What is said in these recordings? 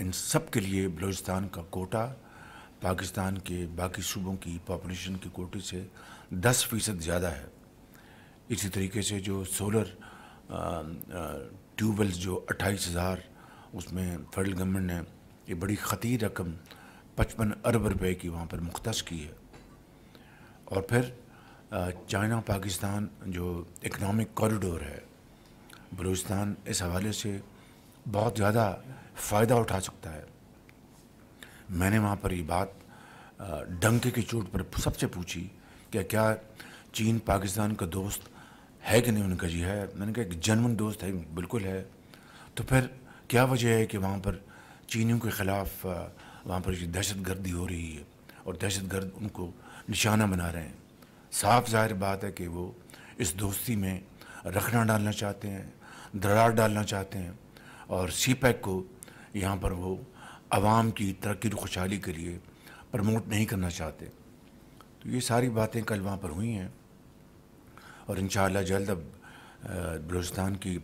ان سب کے لیے بلوچستان کا کوٹا پاکستان کے باقی صوبوں کی پاپولیشن کے کوٹے سے 10% زیادہ ہے۔ اسی طریقے سے جو سولر ٹیوب ویلز جو 28,000 اس میں فیڈرل گورنمنٹ نے یہ بڑی خطیر رقم 55 ارب روپے کی وہاں پر مختص کی ہے۔ اور پھر چائنا پاکستان جو اکنامک کوریڈور ہے، بلوچستان اس حوالے سے بہت زیادہ فائدہ اٹھا سکتا ہے۔ میں نے وہاں پر یہ بات ڈنکے کی چوٹ پر سب سے پوچھی کہ کیا چین پاکستان کا دوست ہے کہ نہیں؟ انہوں نے کہا جی ہے۔ میں نے کہا ایک جنون دوست ہے، بالکل ہے۔ تو پھر کیا وجہ ہے کہ وہاں پر چینیوں کے خلاف وہاں پر دہشت گردی ہو رہی ہے اور دہشت گرد ان کو نشانہ بنا رہے ہیں؟ صاف ظاہر بات ہے کہ وہ اس دوستی میں رکھنا ڈالنا چاہتے ہیں، دراڑ ڈالنا چاہتے ہیں، اور سی پیک کو یہاں پر وہ عوام کی ترقی و خوشحالی کے لیے پروموٹ نہیں کرنا چاہتے۔ تو یہ ساری باتیں کل وہاں پر ہوئی ہیں، اور انشاءاللہ جلد اب بلوچستان کی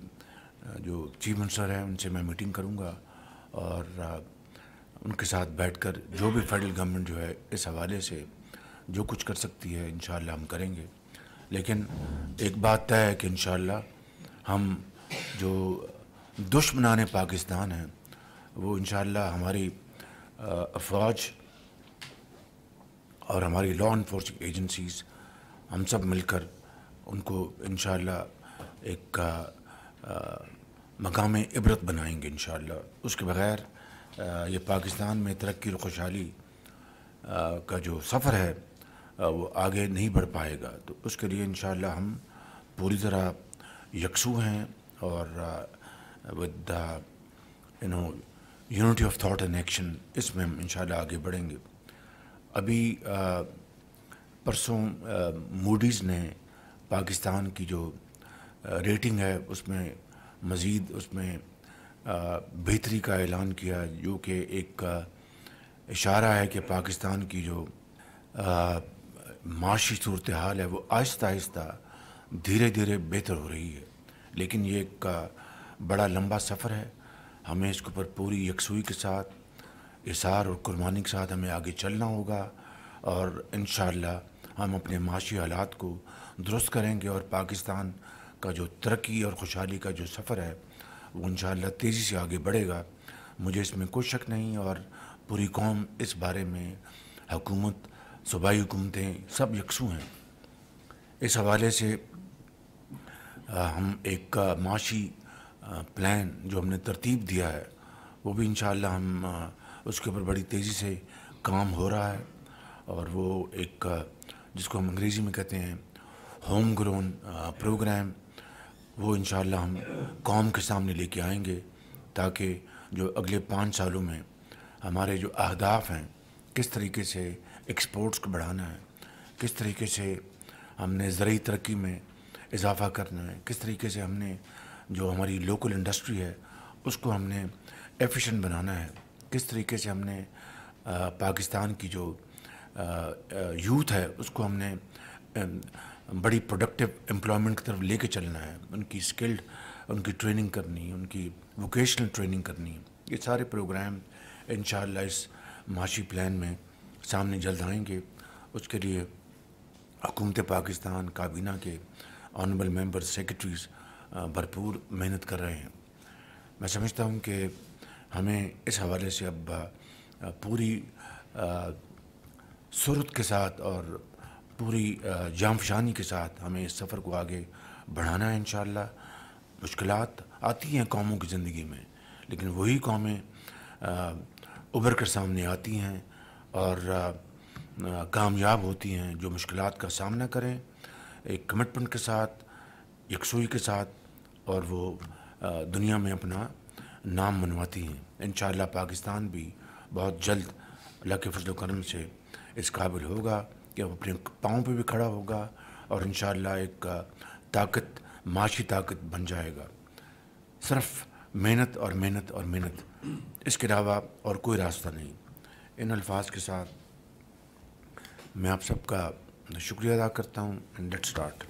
جو چیف منسٹر ہیں ان سے میں میٹنگ کروں گا، اور ان کے ساتھ بیٹھ کر جو بھی فیڈرل گورنمنٹ جو ہے اس حوالے سے جو کچھ کر سکتی ہے انشاءاللہ ہم کریں گے۔ لیکن ایک بات طے ہے کہ انشاءاللہ ہم جو دشمنان پاکستان ہیں وہ انشاءاللہ ہماری افواج اور ہماری لا انفورسنگ ایجنسیز ہم سب مل کر ان کو انشاءاللہ ایک مقام عبرت بنائیں گے انشاءاللہ۔ اس کے بغیر یہ پاکستان میں ترقی اور خوشحالی کا جو سفر ہے وہ آگے نہیں بڑھ پائے گا۔ تو اس کے لیے انشاءاللہ ہم پوری طرح یکسو ہیں، اور with unity of thought and action اس میں ہم انشاءاللہ آگے بڑھیں گے۔ ابھی پرسوں موڈیز نے پاکستان کی جو ریٹنگ ہے اس میں مزید اس میں بہتری کا اعلان کیا، جو کہ ایک اشارہ ہے کہ پاکستان کی جو معاشی صورتحال ہے وہ آہستہ آہستہ دھیرے دھیرے بہتر ہو رہی ہے۔ لیکن یہ ایک بڑا لمبا سفر ہے، ہمیں اس کے اوپر پوری یکسوئی کے ساتھ، اصرار اور قربانی کے ساتھ ہمیں آگے چلنا ہوگا، اور انشاءاللہ ہم اپنے معاشی حالات کو درست کریں گے، اور پاکستان کا جو ترقی اور خوشحالی کا جو سفر ہے وہ انشاءاللہ تیزی سے آگے بڑھے گا۔ مجھے اس میں کوئی شک نہیں، اور پوری قوم اس بارے میں، حکومت، صوبائی حکومتیں سب یکسو ہیں۔ اس حوالے سے ہم ایک معاشی پلان جو ہم نے ترتیب دیا ہے وہ بھی انشاءاللہ ہم اس کے اوپر بڑی تیزی سے کام ہو رہا ہے، اور وہ ایک جس کو ہم انگریزی میں کہتے ہیں ہوم گرون پروگرام، وہ انشاءاللہ ہم قوم کے سامنے لے کے آئیں گے، تاکہ جو اگلے 5 سالوں میں ہمارے جو اہداف ہیں، کس طریقے سے ایکسپورٹس کو بڑھانا ہے، کس طریقے سے ہم نے زرعی ترقی میں اضافہ کرنا ہے، کس طریقے سے ہم نے جو ہماری لوکل انڈسٹری ہے اس کو ہم نے ایفیشینٹ بنانا ہے، کس طریقے سے ہم نے پاکستان کی جو یوتھ ہے اس کو ہم نے بڑی پروڈکٹیو امپلائمنٹ کی طرف لے کے چلنا ہے، ان کی اسکلڈ ان کی ٹریننگ کرنی، ان کی ووکیشنل ٹریننگ کرنی۔ یہ سارے پروگرام انشاءاللہ اس معاشی پلان میں سامنے جلد آئیں گے۔ اس کے لیے حکومت پاکستان، کابینہ کے آنریبل ممبر، سیکرٹریز بھرپور محنت کر رہے ہیں۔ میں سمجھتا ہوں کہ ہمیں اس حوالے سے اب پوری سرعت کے ساتھ اور پوری جانفشانی کے ساتھ ہمیں اس سفر کو آگے بڑھانا ہے انشاءاللہ۔ مشکلات آتی ہیں قوموں کی زندگی میں، لیکن وہی قومیں ابھر کر سامنے آتی ہیں اور کامیاب ہوتی ہیں جو مشکلات کا سامنا کریں ایک کمٹمنٹ کے ساتھ، یکسوئی کے ساتھ، اور وہ دنیا میں اپنا نام منواتی ہیں۔ انشاءاللہ پاکستان بھی بہت جلد اللہ کے فضل و کرم سے اس قابل ہوگا کہ وہ اپنے پاؤں پہ بھی کھڑا ہوگا، اور انشاءاللہ ایک طاقت، معاشی طاقت بن جائے گا۔ صرف محنت اور محنت اور محنت، اس کے علاوہ اور کوئی راستہ نہیں۔ ان الفاظ کے ساتھ میں آپ سب کا شکریہ ادا کرتا ہوں، اینڈ لیٹس اسٹارٹ۔